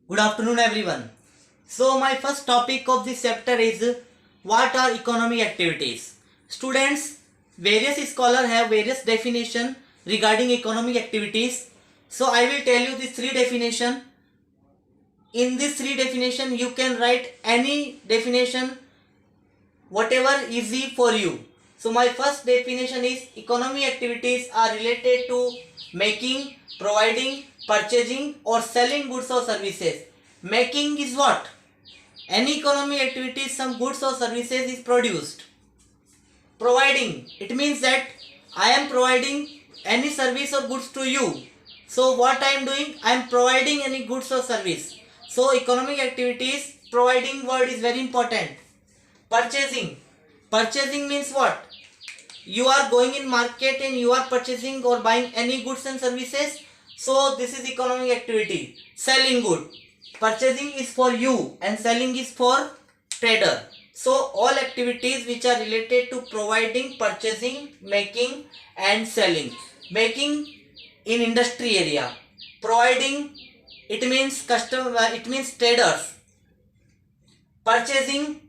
Good afternoon, everyone. So, my first topic of this chapter is what are economic activities. Students, various scholars have various definition regarding economic activities. So, I will tell you these three definition. In this three definition, you can write any definition, whatever easy for you. So, my first definition is economic activities are related to making, providing, purchasing or selling goods or services. Making is what? Any economic activity, some goods or services is produced. Providing, it means that I am providing any service or goods to you. So what I am doing, I am providing any goods or service. So economic activities, providing word is very important. Purchasing, purchasing means what? You are going in market and you are purchasing or buying any goods and services. So this is economic activity. Selling good, purchasing is for you and selling is for trader. So all activities which are related to providing, purchasing, making and selling. Making in industry area, providing it means customer, it means traders. Purchasing,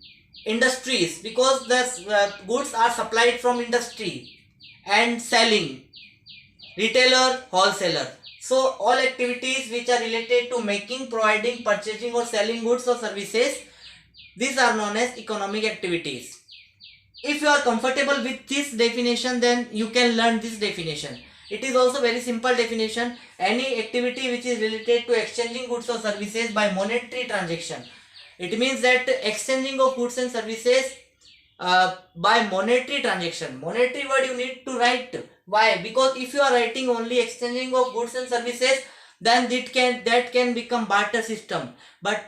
industries, because the goods are supplied from industry. And selling, retailer, wholesaler. So all activities which are related to making, providing, purchasing or selling goods or services, these are known as economic activities. If you are comfortable with this definition, then you can learn this definition. It is also very simple definition. Any activity which is related to exchanging goods or services by monetary transaction. It means that exchanging of goods and services by monetary transaction. Monetary word you need to write. Why? Because if you are writing only exchanging of goods and services, then that can become barter system. But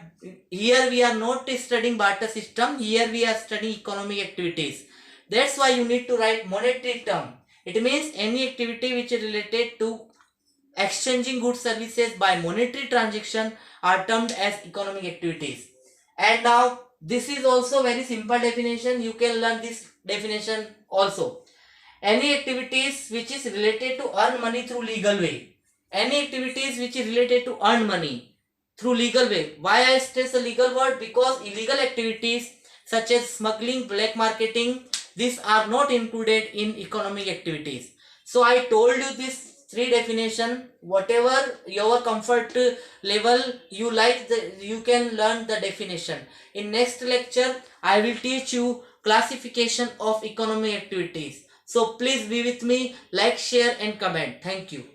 here we are not studying barter system. Here we are studying economic activities. That's why you need to write monetary term. It means any activity which is related to exchanging goods services by monetary transaction are termed as economic activities. And now this is also very simple definition. You can learn this definition also. Any activities which is related to earn money through legal way. Any activities which is related to earn money through legal way. Why I stress a legal word? Because illegal activities such as smuggling, black marketing, these are not included in economic activities. So I told you this three definition. Whatever your comfort level you like, you can learn the definition. In next lecture I will teach you classification of economic activities. So please be with me, like, share and comment. Thank you.